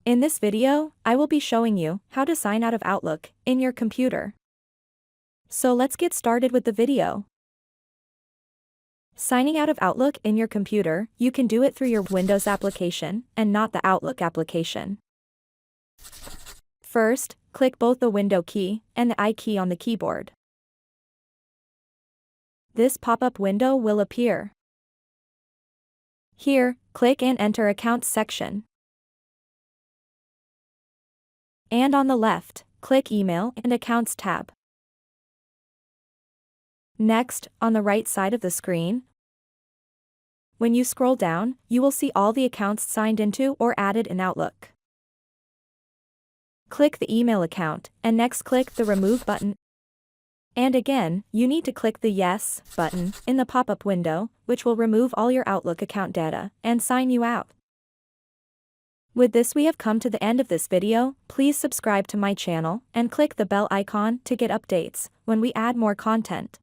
In this video, I will be showing you how to sign out of Outlook in your computer. So let's get started with the video. Signing out of Outlook in your computer, you can do it through your Windows application and not the Outlook application. First, click both the Window key and the I key on the keyboard. This pop-up window will appear. Here, click and enter Accounts section. And on the left, click Email and Accounts tab. Next, on the right side of the screen, when you scroll down, you will see all the accounts signed into or added in Outlook. Click the email account, and next click the Remove button. And again, you need to click the Yes button in the pop-up window, which will remove all your Outlook account data and sign you out. With this, we have come to the end of this video. Please subscribe to my channel and click the bell icon to get updates when we add more content.